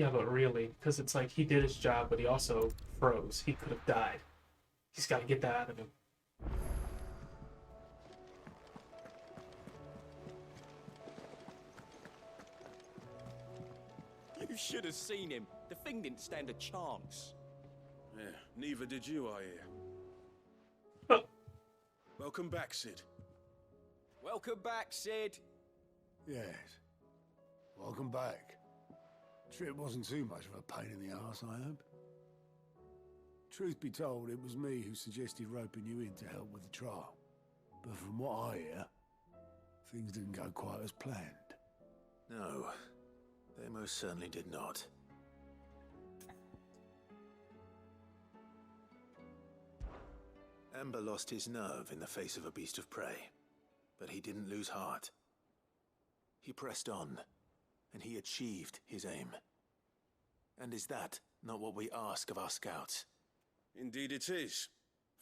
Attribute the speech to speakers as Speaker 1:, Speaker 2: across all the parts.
Speaker 1: Yeah, but really, because it's like he did his job, but he also froze. He could have died. He's got to get that out of him.
Speaker 2: You should have seen him. The thing didn't stand a chance.
Speaker 3: Yeah, neither did you, I hear.
Speaker 1: Oh,
Speaker 3: Welcome back, Sid.
Speaker 2: Welcome back, Sid.
Speaker 4: Yes. Welcome back. Trip wasn't too much of a pain in the arse, I hope. Truth be told, it was me who suggested roping you in to help with the trial. But from what I hear, things didn't go quite as planned.
Speaker 5: No, they most certainly did not. Ember lost his nerve in the face of a beast of prey, but he didn't lose heart. He pressed on, and he achieved his aim. And is that not what we ask of our scouts?
Speaker 3: Indeed it is.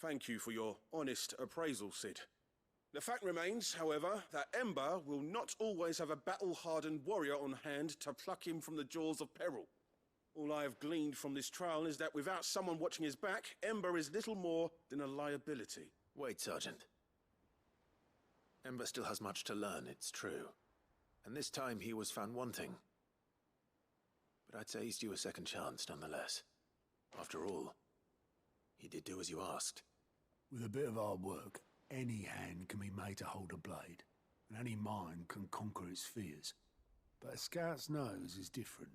Speaker 3: Thank you for your honest appraisal, Sid. The fact remains, however, that Ember will not always have a battle-hardened warrior on hand to pluck him from the jaws of peril. All I have gleaned from this trial is that without someone watching his back, Ember is little more than a liability.
Speaker 5: Wait, Sergeant. Ember still has much to learn, it's true. And this time he was found wanting. But I'd say he's due a second chance, nonetheless. After all, he did do as you asked.
Speaker 4: With a bit of hard work, any hand can be made to hold a blade, and any mind can conquer its fears. But a scout's nose is different.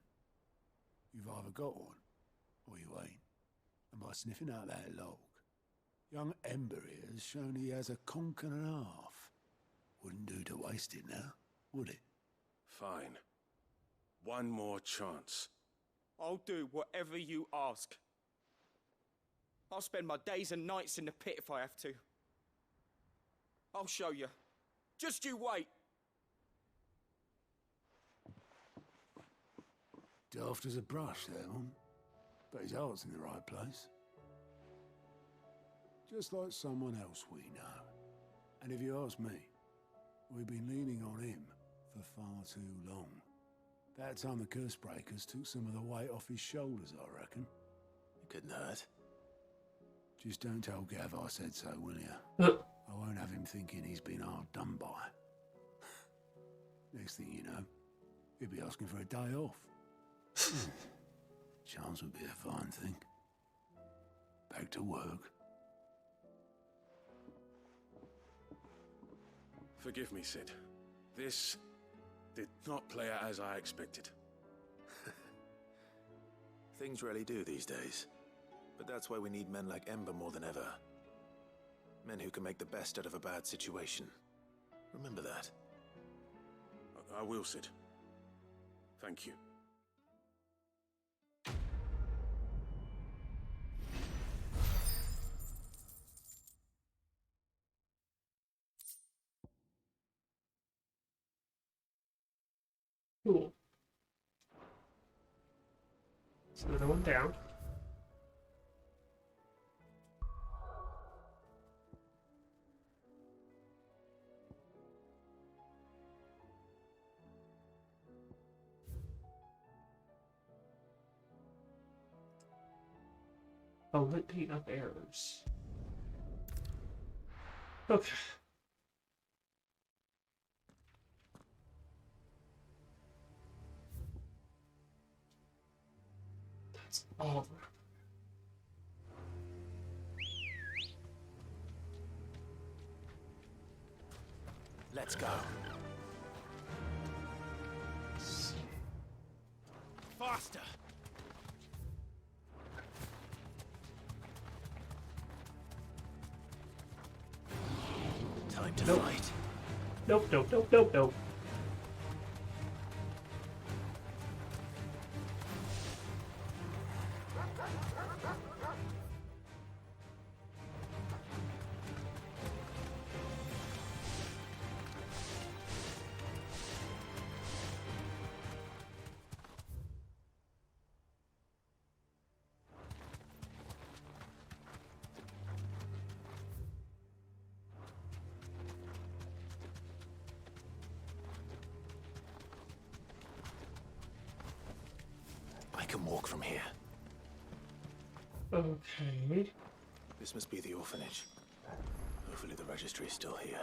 Speaker 4: You've either got one, or you ain't. And by sniffing out that log, young Ember here has shown he has a conch and a half. Wouldn't do to waste it now, would it?
Speaker 3: Fine. One more chance.
Speaker 2: I'll do whatever you ask. I'll spend my days and nights in the pit if I have to. I'll show you. Just you wait.
Speaker 4: Daft as a brush, that one. But his heart's in the right place. Just like someone else we know. And if you ask me, we've been leaning on him for far too long. That time the curse breakers took some of the weight off his shoulders, I reckon.
Speaker 5: It couldn't hurt.
Speaker 4: Just don't tell Gav I said so, will you?
Speaker 1: uh,
Speaker 4: I won't have him thinking he's been hard done by. Next thing you know, he'll be asking for a day off. Chance would be a fine thing. Back to work.
Speaker 3: Forgive me, Sid. This did not play out as I expected.
Speaker 5: Things really do these days. But that's why we need men like Ember more than ever. Men who can make the best out of a bad situation. Remember that.
Speaker 3: I will, Sid. Thank you.
Speaker 1: cool. So another one down. A litany of errors. Okay. That's all.
Speaker 5: Let's go.
Speaker 2: Faster!
Speaker 5: Time to
Speaker 1: Nope.
Speaker 5: fight.
Speaker 1: Nope, nope, nope, nope, nope.
Speaker 5: from here.
Speaker 1: Okay.
Speaker 5: This must be the orphanage. Hopefully the registry is still here.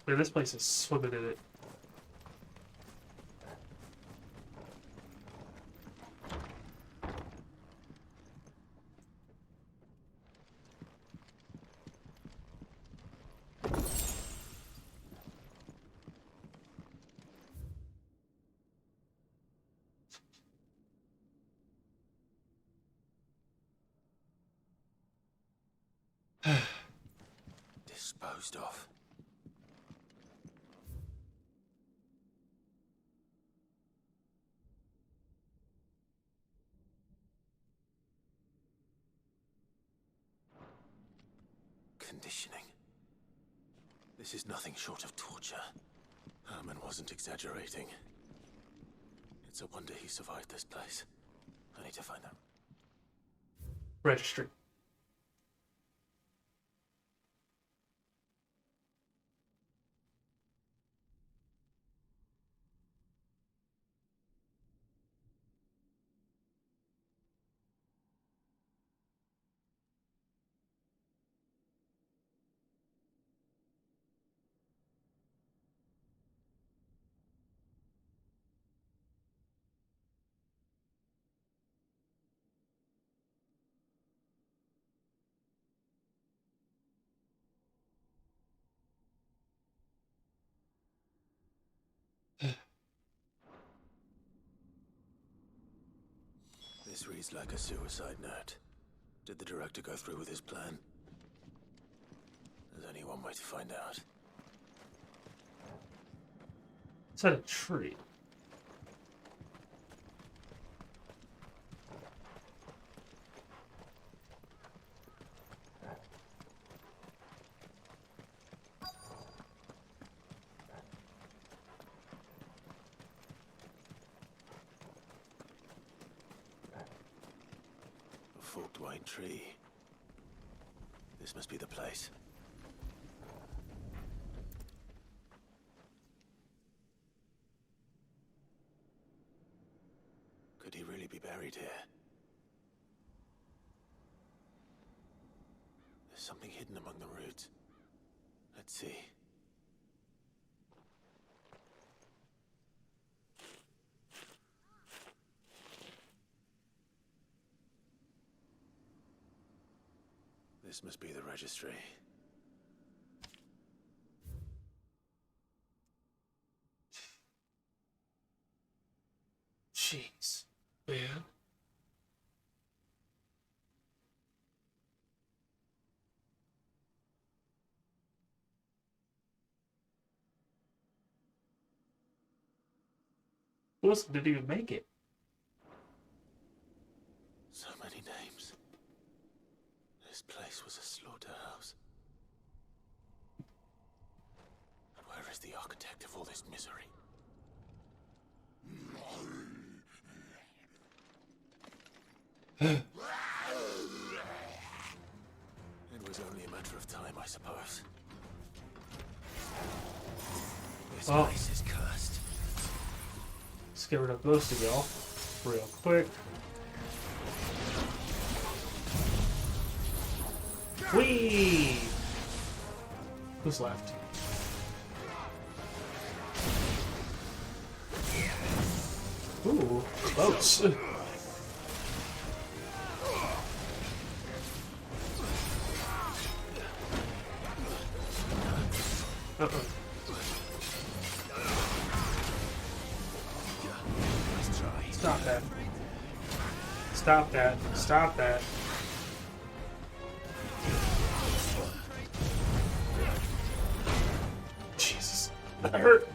Speaker 1: Man, this place is swimming in it.
Speaker 5: Disposed of. Conditioning. This is nothing short of torture. Herman wasn't exaggerating. It's a wonder he survived this place. I need to find out.
Speaker 1: Registry.
Speaker 5: This reads like a suicide note. Did the director go through with his plan? There's only one way to find out.
Speaker 1: It's at a tree.
Speaker 5: A forked white tree. This must be the place. Could he really be buried here? There's something hidden among the roots. Let's see. This must be the registry.
Speaker 1: Jeez, man. Wilson didn't even make it.
Speaker 5: So many names. This place was a slaughterhouse. And where is the architect of all this misery? It was only a matter of time, I suppose. This place is cursed.
Speaker 1: Let's get rid of most of y'all real quick. Whee! Who's left? Ooh, boats. Stop that. Stop that. Stop that. Jesus. That hurt.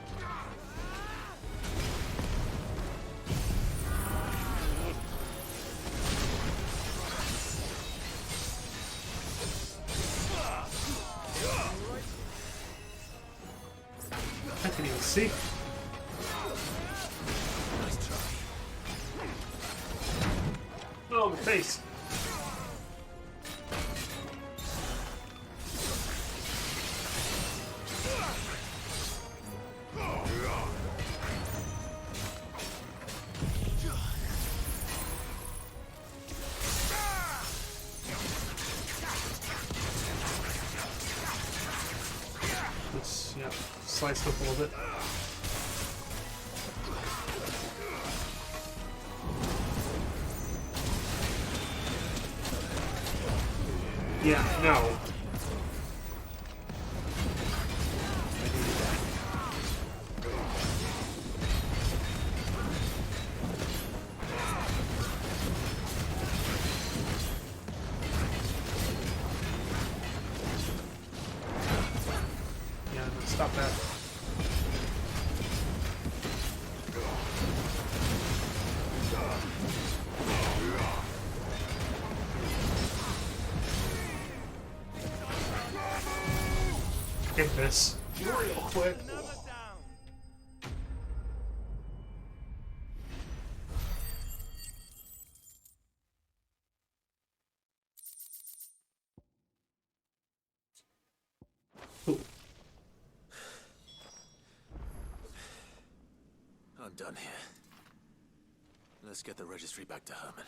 Speaker 1: I can even see. Oh, the face. Yeah, sliced up a little bit. Yeah, no. Yeah, no, stop that. Get this real quick. Ooh.
Speaker 5: I'm done here. Let's get the registry back to Herman.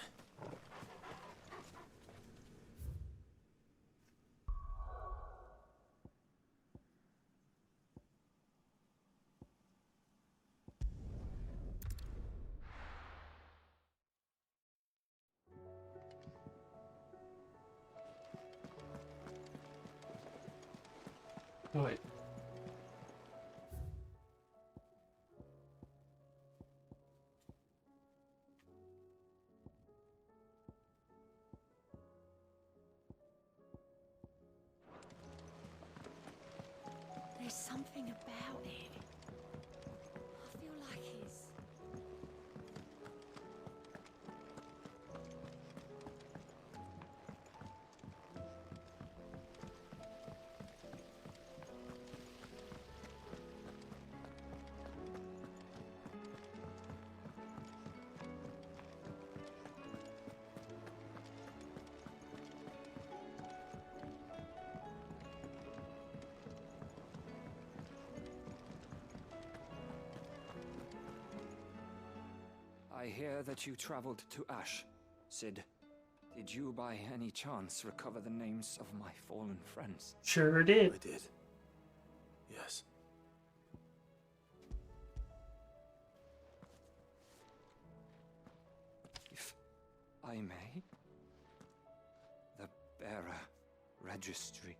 Speaker 1: Oh, wait.
Speaker 6: There's something about it. I feel like he's...
Speaker 7: I hear that you traveled to Ash, Sid. Did you by any chance recover the names of my fallen friends?
Speaker 1: Sure did.
Speaker 5: I did. Yes.
Speaker 7: If I may? The bearer registry.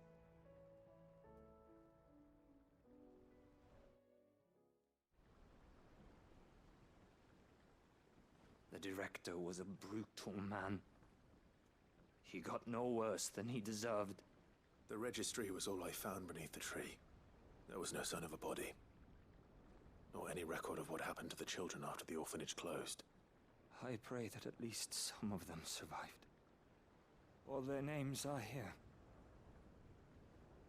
Speaker 7: The director was a brutal man. He got no worse than he deserved.
Speaker 5: The registry was all I found beneath the tree. There was no sign of a body. Nor any record of what happened to the children after the orphanage closed.
Speaker 7: I pray that at least some of them survived. All their names are here.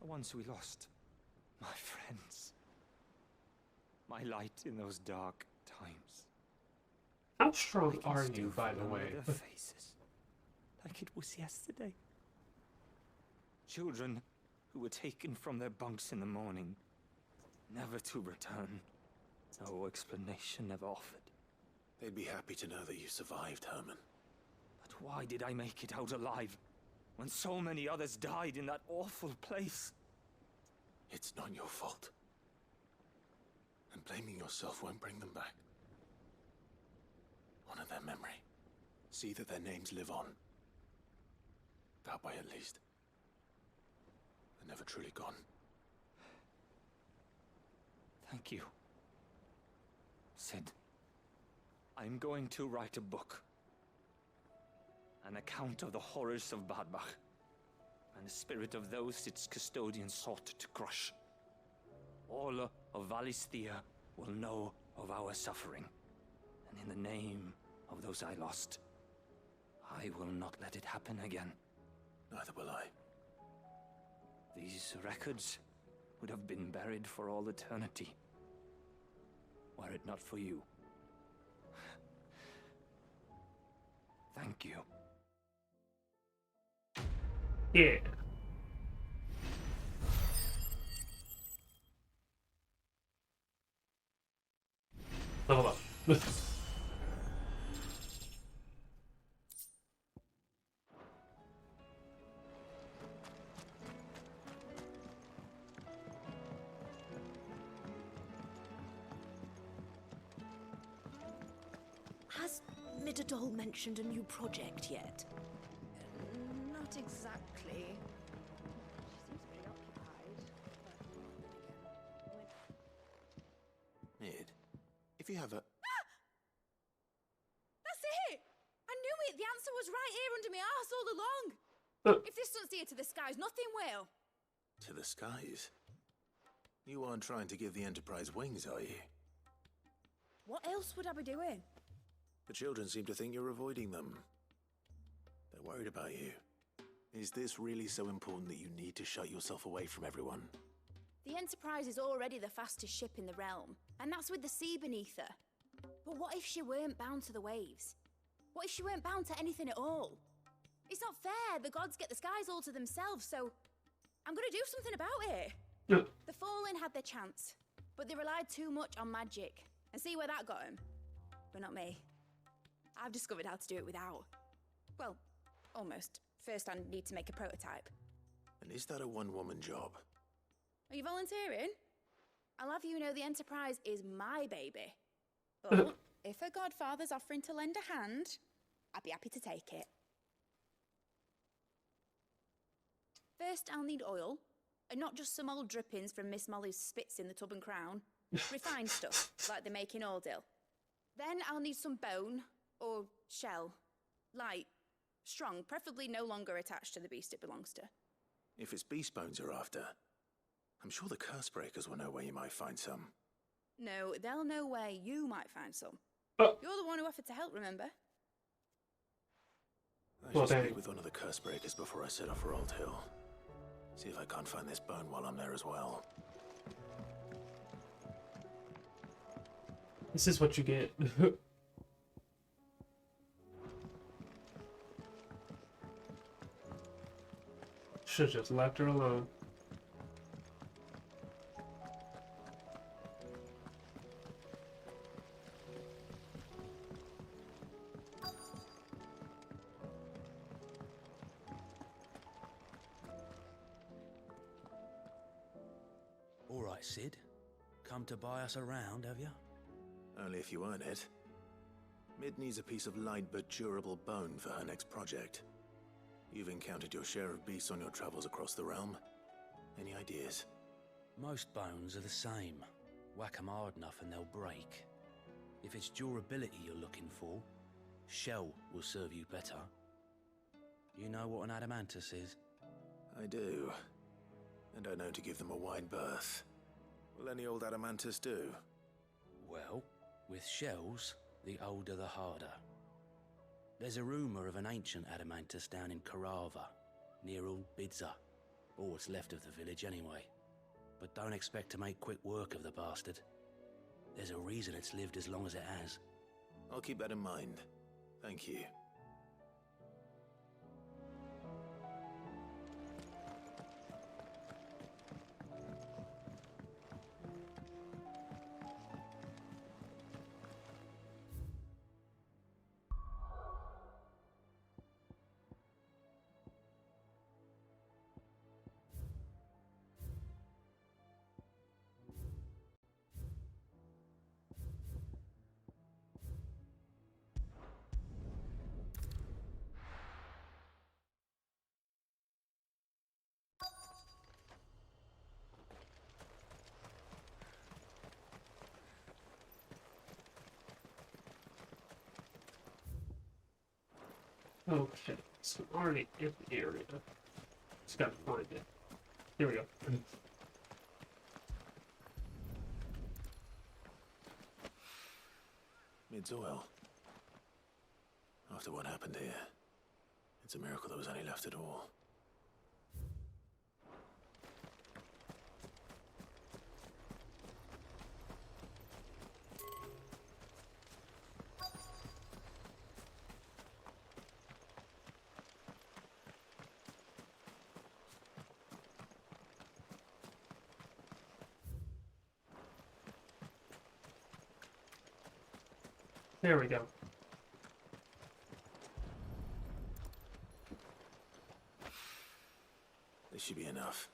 Speaker 7: The ones we lost. My friends. My light in those dark times.
Speaker 1: How strong
Speaker 7: I can
Speaker 1: are
Speaker 7: still
Speaker 1: you, by the
Speaker 7: remember
Speaker 1: way?
Speaker 7: their faces, like it was yesterday. Children who were taken from their bunks in the morning, never to return. No explanation ever offered.
Speaker 5: They'd be happy to know that you survived, Herman.
Speaker 7: But why did I make it out alive, when so many others died in that awful place?
Speaker 5: It's not your fault. And blaming yourself won't bring them back. Honor their memory. See that their names live on. That way, at least. They're never truly gone.
Speaker 7: Thank you. Sid, I'm going to write a book. An account of the horrors of Badbach, and the spirit of those its custodians sought to crush. All of Valisthea will know of our suffering, and in the name of those I lost, I will not let it happen again.
Speaker 5: Neither will I.
Speaker 7: These records would have been buried for all eternity, were it not for you. Thank you.
Speaker 1: Yeah. Level up.
Speaker 6: Midadol mentioned a new project yet?
Speaker 8: Not exactly. She seems preoccupied, but
Speaker 5: Mid, if you have a...
Speaker 8: that's it! I knew it! The answer was right here under my arse all along! If this doesn't steer to the skies, nothing will!
Speaker 5: To the skies? You aren't trying to give the Enterprise wings, are you?
Speaker 8: What else would I be doing?
Speaker 5: The children seem to think you're avoiding them. They're worried about you. Is this really so important that you need to shut yourself away from everyone?
Speaker 8: The Enterprise is already the fastest ship in the realm, and that's with the sea beneath her. But what if she weren't bound to the waves? What if she weren't bound to anything at all? It's not fair. The gods get the skies all to themselves, so I'm gonna do something about it. The Fallen had their chance, but they relied too much on magic. And see where that got them? But not me. I've discovered how to do it without. Well, almost. First I need to make a prototype.
Speaker 5: And is that a one-woman job?
Speaker 8: Are you volunteering? I'll have you know the Enterprise is my baby. But if a godfather's offering to lend a hand, I'd be happy to take it. First, I'll need oil, and not just some old drippings from Miss Molly's spits in the Tub and Crown. Refined stuff, like they make in Ordil. Then I'll need some bone, or shell. Light, strong, preferably no longer attached to the beast it belongs to.
Speaker 5: If it's beast bones you're after, I'm sure the curse breakers will know where you might find some.
Speaker 8: No, they'll know where you might find some.
Speaker 1: Oh.
Speaker 8: You're the one who offered to help, remember?
Speaker 5: I
Speaker 1: Well,
Speaker 5: should
Speaker 1: there-
Speaker 5: speak with one of the curse breakers before I set off for Old Hill. See if I can't find this bone while I'm there as well.
Speaker 1: This is what you get. Should've just left her alone.
Speaker 9: All right, Sid. Come to buy us around, have you?
Speaker 5: Only if you earn it. Mid needs a piece of light but durable bone for her next project. You've encountered your share of beasts on your travels across the realm. Any ideas?
Speaker 9: Most bones are the same. Whack 'em hard enough and they'll break. If it's durability you're looking for, shell will serve you better. You know what an adamantus is?
Speaker 5: I do. And I know to give them a wide berth. Will any old adamantus do?
Speaker 9: Well, with shells, the older the harder. There's a rumour of an ancient adamantus down in Karava, near Bidza, or what's left of the village anyway. But don't expect to make quick work of the bastard. There's a reason it's lived as long as it has.
Speaker 5: I'll keep that in mind. Thank you.
Speaker 1: Okay, so I'm already in the area. Just gotta find it. Here we go.
Speaker 5: Mid's oil. After what happened here, it's a miracle there was any left at all.
Speaker 1: There we go.
Speaker 5: This should be enough.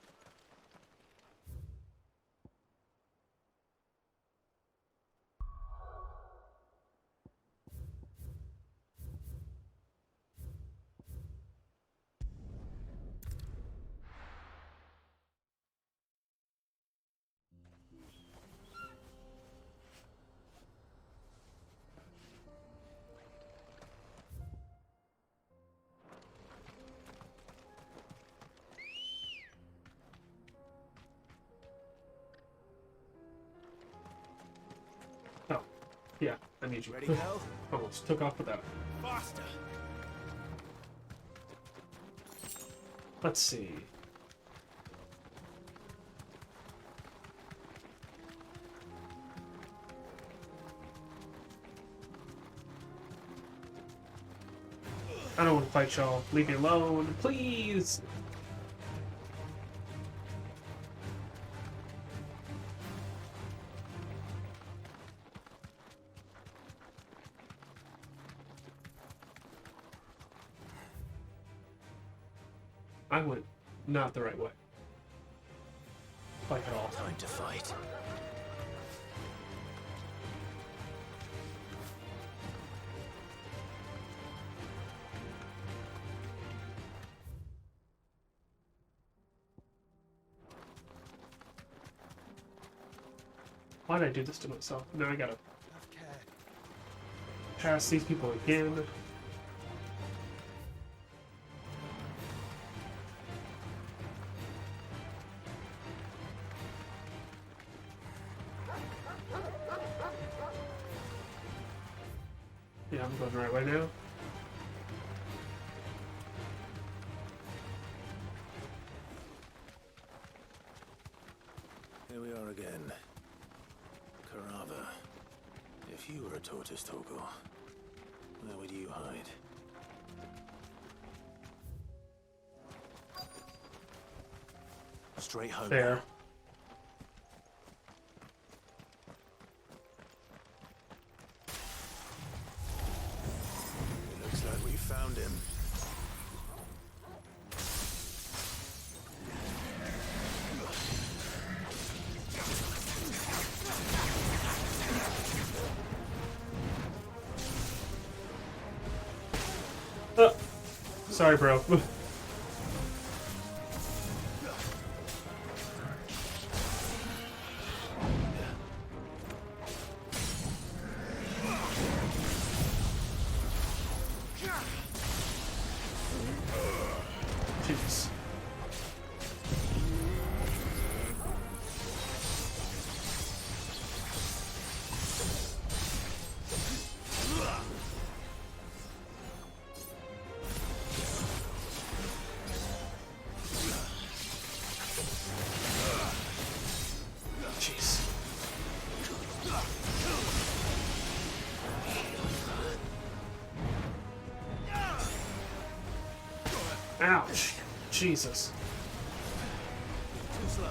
Speaker 1: Yeah, I need you.
Speaker 5: Ready, girl?
Speaker 1: Almost took off without.
Speaker 5: Faster!
Speaker 1: Let's see. I don't want to fight y'all. Leave me alone, please. I went not the right way. Like at all.
Speaker 5: Time to fight.
Speaker 1: Why did I do this to myself? Now I gotta pass these people again. Yeah, I'm going the right way now.
Speaker 5: Here we are again. Carava. If you were a tortoise, Torgal, where would you hide? Straight home.
Speaker 1: There.
Speaker 5: Now. It looks like we found him.
Speaker 1: Sorry, bro. Jeez. Jeez. Ouch. Jesus.
Speaker 5: Too slow.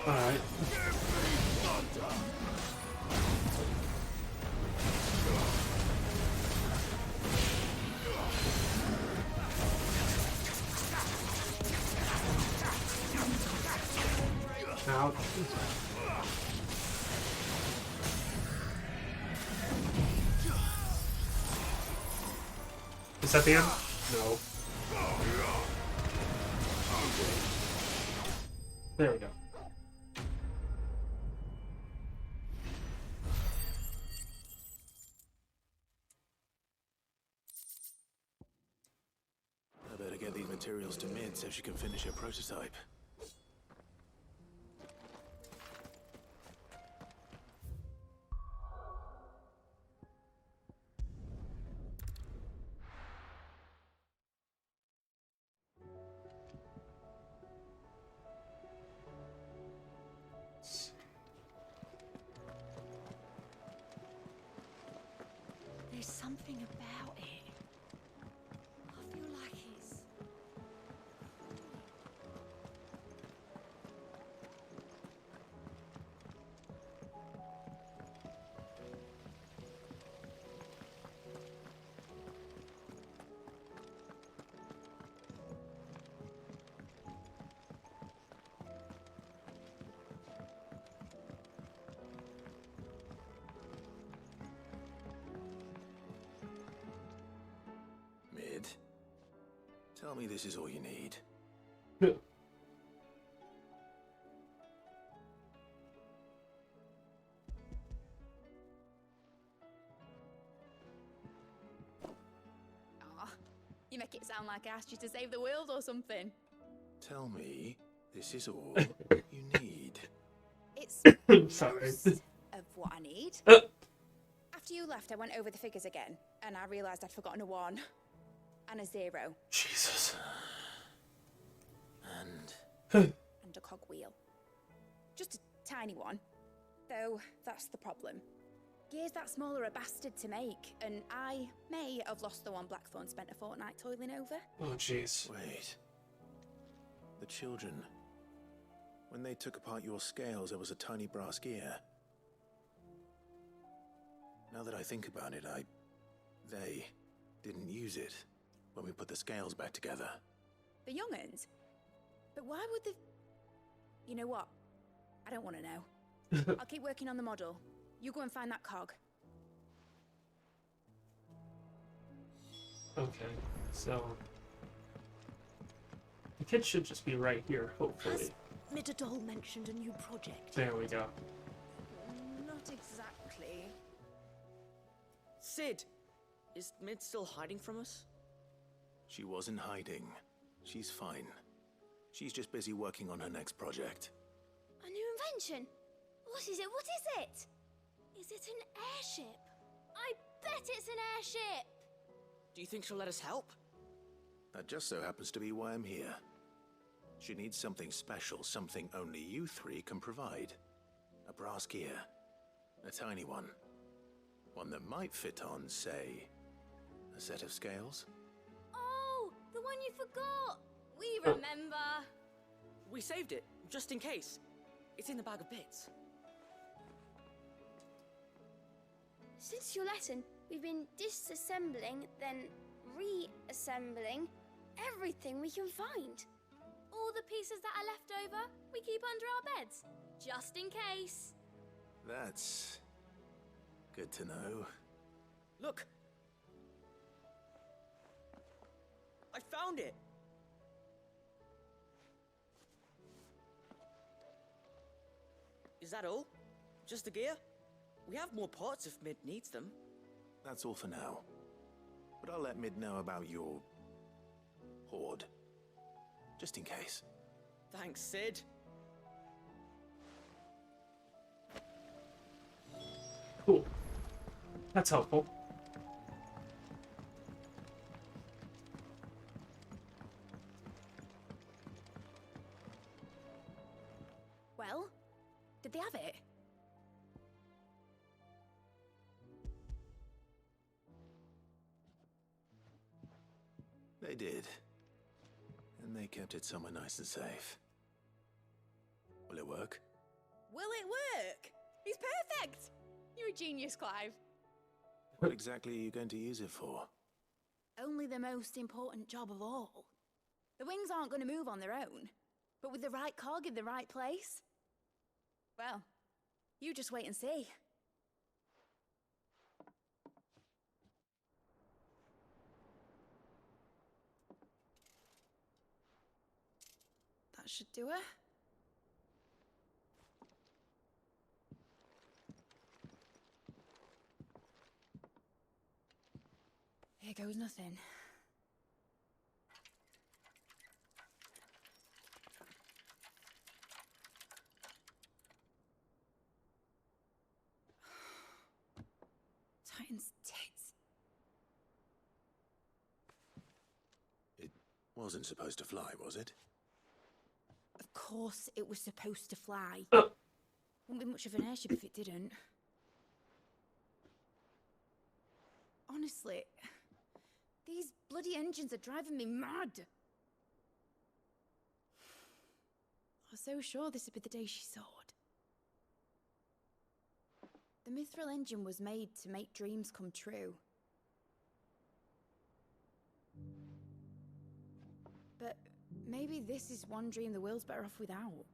Speaker 1: Alright. Ouch. Is that the end? No. There we go.
Speaker 5: I better get these materials to Mid so she can finish her prototype.
Speaker 8: There's something about it. I feel like it's...
Speaker 5: Mid, tell me this is all you need.
Speaker 8: Aw, you make it sound like I asked you to save the world or something.
Speaker 5: Tell me This is all you need.
Speaker 8: It's
Speaker 1: Sorry.
Speaker 8: most of what I need.
Speaker 1: Uh.
Speaker 8: After you left, I went over the figures again, and I realised I'd forgotten a 1 and a 0
Speaker 1: Jesus.
Speaker 5: And
Speaker 8: and a cogwheel. Just a tiny one, though that's the problem. Gears that small are a bastard to make, and I may have lost the one Blackthorn spent a fortnight toiling over.
Speaker 1: Oh, jeez.
Speaker 5: wait. The children. When they took apart your scales, there was a tiny brass gear. Now that I think about it, they didn't use it when we put the scales back together.
Speaker 8: The young'uns? But why would the... You know what? I don't want to know. I'll keep working on the model. You go and find that cog.
Speaker 1: Okay, so the kid should just be right here, hopefully.
Speaker 6: Has Midadol mentioned a new project?
Speaker 1: There we go.
Speaker 8: Not exactly.
Speaker 10: Sid, is Mid still hiding from us?
Speaker 5: She wasn't hiding. She's fine. She's just busy working on her next project.
Speaker 11: A new invention? What is it? What is it? Is it an airship? I bet it's an airship!
Speaker 10: Do you think she'll let us help?
Speaker 5: That just so happens to be why I'm here. She needs something special, something only you three can provide. A brass gear. A tiny one. One that might fit on, say, a set of scales?
Speaker 11: Oh, the one you forgot! We remember!
Speaker 10: We saved it, just in case. It's in the bag of bits.
Speaker 11: Since your lesson, we've been disassembling, then reassembling everything we can find. All the pieces that are left over, we keep under our beds, just in case.
Speaker 5: That's good to know.
Speaker 10: Look! I found it! Is that all? Just the gear? We have more parts if Mid needs them.
Speaker 5: That's all for now. But I'll let Mid know about your hoard. Just in case.
Speaker 10: Thanks, Sid.
Speaker 1: Cool. That's helpful.
Speaker 8: Well, did they have it?
Speaker 5: They did. And they kept it somewhere nice and safe. Will it work?
Speaker 8: Will it work? It's perfect! You're a genius, Clive.
Speaker 5: What exactly are you going to use it for?
Speaker 8: Only the most important job of all. The wings aren't going to move on their own, but with the right cog in the right place, well, you just wait and see. That should do it. Here goes nothing. Titan's tits.
Speaker 5: It wasn't supposed to fly, was it?
Speaker 8: Of course it was supposed to fly. Wouldn't be much of an airship if it didn't. Honestly, these bloody engines are driving me mad. I was so sure this would be the day she soared. The Mithril engine was made to make dreams come true. But maybe this is one dream the world's better off without.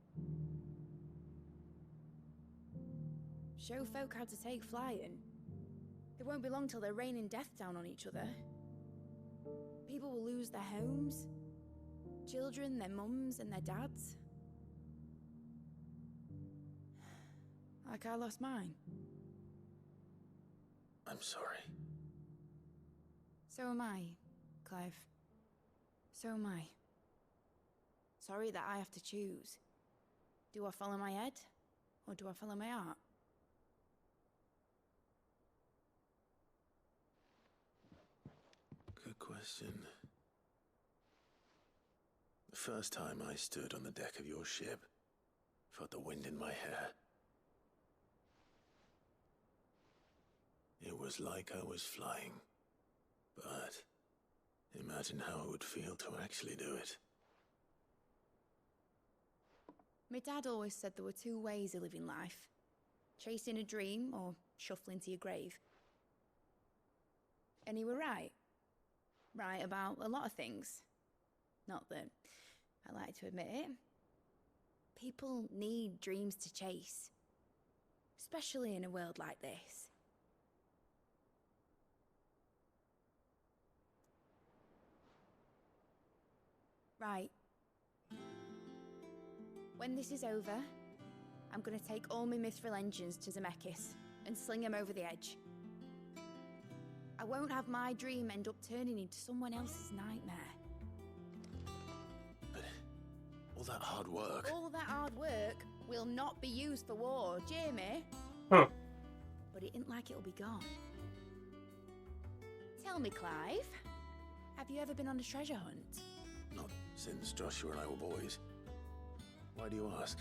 Speaker 8: Show folk how to take flying. It won't be long till they're raining death down on each other. People will lose their homes, children, their mums and their dads. Like I lost mine.
Speaker 5: I'm sorry.
Speaker 8: So am I, Clive. So am I. sorry that I have to choose. Do I follow my head, or do I follow my heart?
Speaker 5: Good question. The first time I stood on the deck of your ship, felt the wind in my hair. It was like I was flying. But imagine how it would feel to actually do it.
Speaker 8: My dad always said there were two ways of living life. Chasing a dream or shuffling to your grave. And he were right. Right about a lot of things. Not that I like to admit it. People need dreams to chase. Especially in a world like this. Right. When this is over, I'm gonna take all my mithril engines to Zemeckis and sling them over the edge. I won't have my dream end up turning into someone else's nightmare.
Speaker 5: But all that hard work...
Speaker 8: All that hard work will not be used for war, Jamie.
Speaker 1: Huh.
Speaker 8: But it ain't like it'll be gone. Tell me, Clive, have you ever been on a treasure hunt?
Speaker 5: Not since Joshua and I were boys. Why do you ask?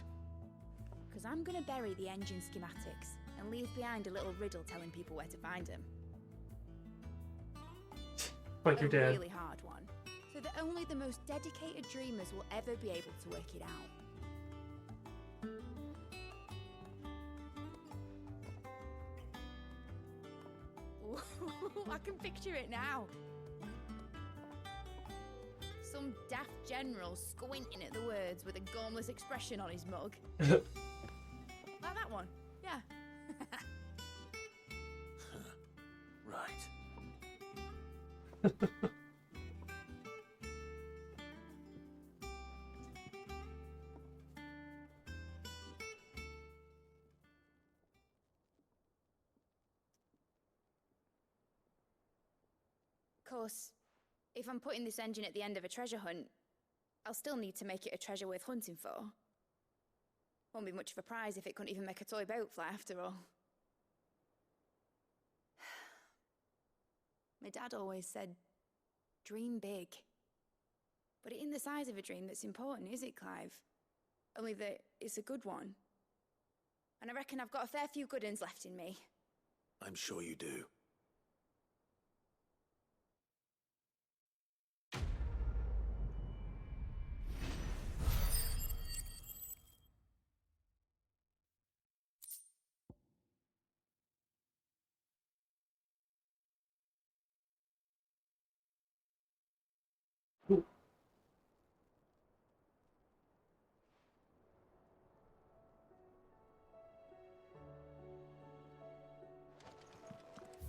Speaker 8: Because I'm gonna bury the engine schematics and leave behind a little riddle telling people where to find them.
Speaker 1: Like your dad.
Speaker 8: A really hard one, so that only the most dedicated dreamers will ever be able to work it out. Ooh, I can picture it now. Some daft general squinting at the words with a gormless expression on his mug. Like that one, yeah.
Speaker 5: Right.
Speaker 8: Of course, if I'm putting this engine at the end of a treasure hunt, I'll still need to make it a treasure worth hunting for. Won't be much of a prize if it couldn't even make a toy boat fly after all. My dad always said, dream big. But it ain't the size of a dream that's important, is it, Clive? Only that it's a good one. And I reckon I've got a fair few good uns left in me.
Speaker 5: I'm sure you do.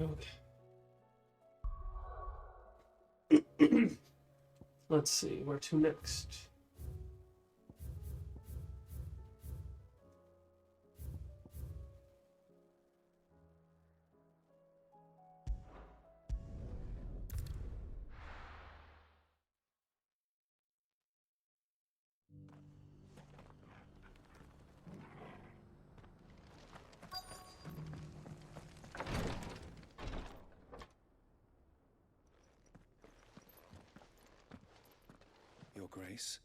Speaker 1: Okay. Let's see, where to next?
Speaker 12: Your Grace,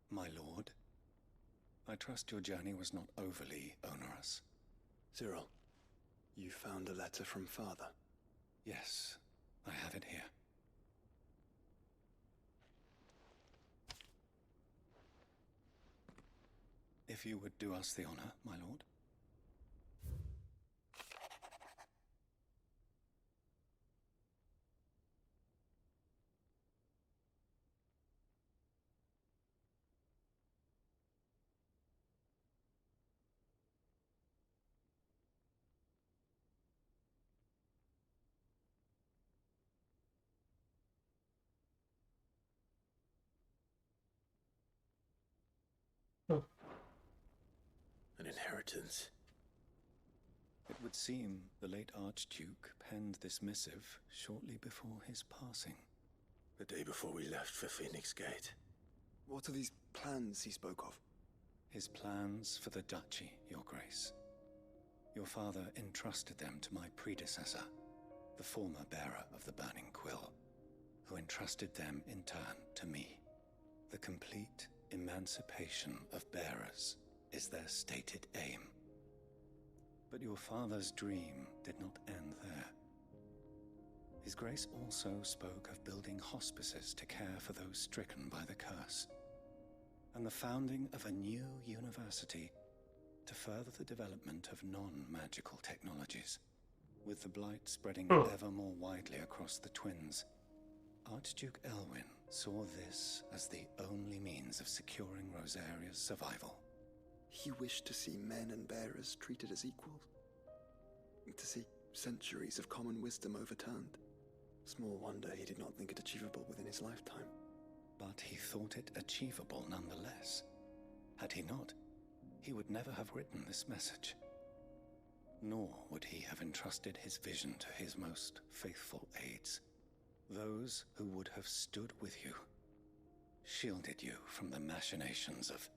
Speaker 12: my lord, I trust your journey was not overly onerous.
Speaker 5: Cyril, you found a letter from Father?
Speaker 12: Yes, I have it here. If you would do us the honor, my lord.
Speaker 5: An inheritance.
Speaker 12: It would seem the late Archduke penned this missive shortly before his passing.
Speaker 5: The day before we left for Phoenix Gate.
Speaker 12: What are these plans he spoke of? His plans for the duchy, Your Grace. Your father entrusted them to my predecessor, the former bearer of the Burning Quill, who entrusted them in turn to me. The complete emancipation of bearers is their stated aim. But your father's dream did not end there. His Grace also spoke of building hospices to care for those stricken by the curse, and the founding of a new university to further the development of non-magical technologies. With the blight spreading ever more widely across the Twins, Archduke Elwyn saw this as the only means of securing Rosaria's survival.
Speaker 13: He wished to see men and bearers treated as equals. To see centuries of common wisdom overturned. Small wonder he did not think it achievable within his lifetime.
Speaker 12: But he thought it achievable nonetheless. Had he not, he would never have written this message. Nor would he have entrusted his vision to his most faithful aides, those who would have stood with you, shielded you from the machinations of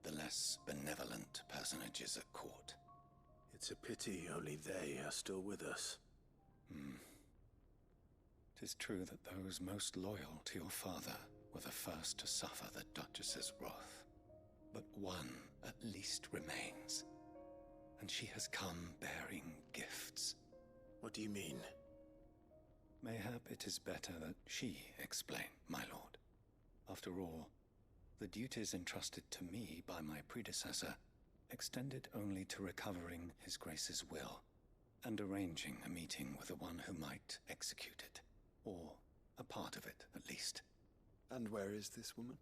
Speaker 12: the less benevolent personages at court.
Speaker 5: It's a pity only they are still with us.
Speaker 12: 'Tis true that those most loyal to your father were the first to suffer the Duchess's wrath. But one at least remains, and she has come bearing gifts.
Speaker 5: What do you mean?
Speaker 12: Mayhap it is better that she explain, my lord. After all, the duties entrusted to me by my predecessor extended only to recovering His Grace's will and arranging a meeting with the one who might execute it, or a part of it at least.
Speaker 13: And where is this woman?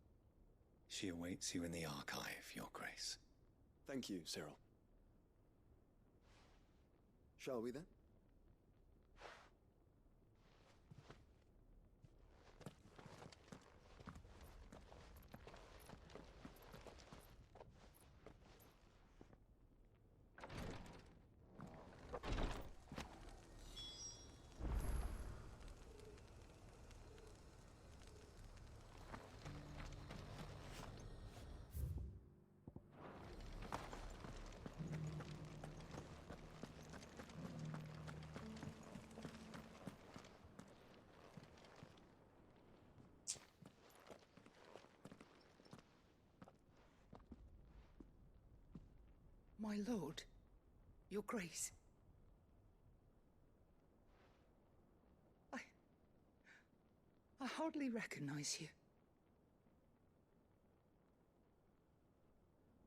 Speaker 12: She awaits you in the archive, Your Grace.
Speaker 13: Thank you, Cyril. Shall we then?
Speaker 14: My lord, Your Grace. I hardly recognize you.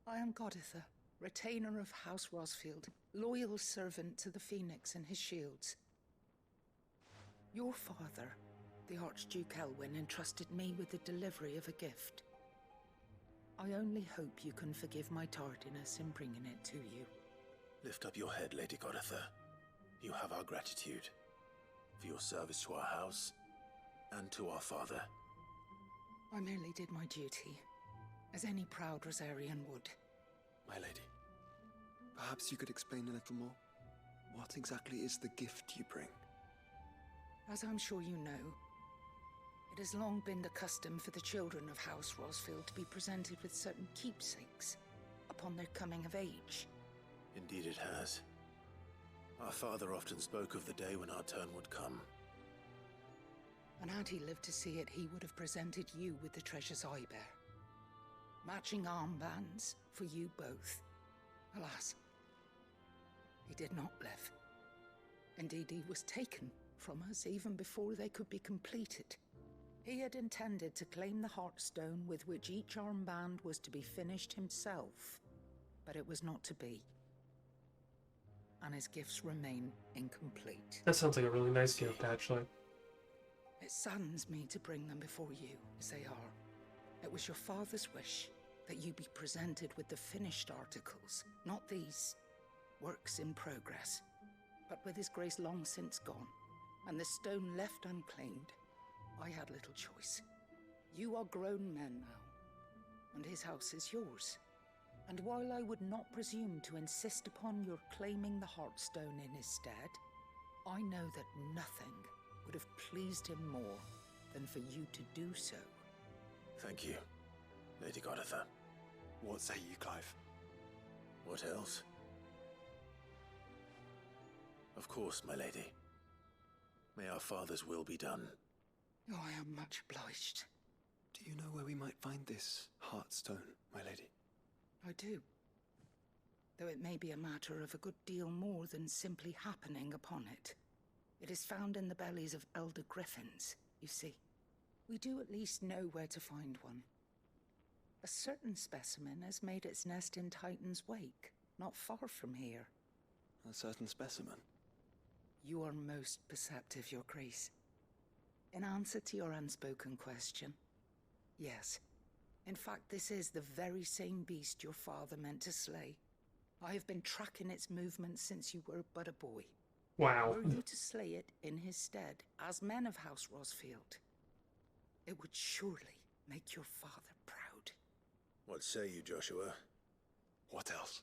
Speaker 14: I am Goditha, retainer of House Rosfield, loyal servant to the Phoenix and his shields. Your father, the Archduke Elwyn, entrusted me with the delivery of a gift. I only hope you can forgive my tardiness in bringing it to you.
Speaker 5: Lift up your head, Lady Goditha. You have our gratitude for your service to our house and to our father.
Speaker 14: I merely did my duty, as any proud Rosarian would.
Speaker 13: My lady, perhaps you could explain a little more? What exactly is the gift you bring?
Speaker 14: As I'm sure you know, it has long been the custom for the children of House Rosfield to be presented with certain keepsakes upon their coming of age.
Speaker 5: Indeed it has. Our father often spoke of the day when our turn would come.
Speaker 14: And had he lived to see it, he would have presented you with the treasures I bear. Matching armbands for you both. Alas, he did not live. Indeed, he was taken from us even before they could be completed. He had intended to claim the Heartstone with which each armband was to be finished himself, but it was not to be. And his gifts remain incomplete.
Speaker 1: That sounds like a really nice gift, actually.
Speaker 14: It saddens me to bring them before you, as they are. It was your father's wish that you be presented with the finished articles, not these works in progress. But with his grace long since gone, and the stone left unclaimed, I had little choice. You are grown men now, and his house is yours. And while I would not presume to insist upon your claiming the Heartstone in his stead, I know that nothing would have pleased him more than for you to do so.
Speaker 5: Thank you, Lady Goditha.
Speaker 13: What say you, Clive?
Speaker 5: What else? Of course, my lady. May our father's will be done.
Speaker 14: Oh, I am much obliged.
Speaker 13: Do you know where we might find this Heartstone, my lady?
Speaker 14: I do. Though it may be a matter of a good deal more than simply happening upon it. It is found in the bellies of elder griffins, you see. We do at least know where to find one. A certain specimen has made its nest in Titan's Wake, not far from here.
Speaker 13: A certain specimen?
Speaker 14: You are most perceptive, Your Grace. In answer to your unspoken question, yes. In fact, this is the very same beast your father meant to slay. I have been tracking its movements since you were but a boy.
Speaker 1: Wow.
Speaker 14: Were you to slay it in his stead, as men of House Rosfield, it would surely make your father proud.
Speaker 5: What say you, Joshua?
Speaker 13: What else?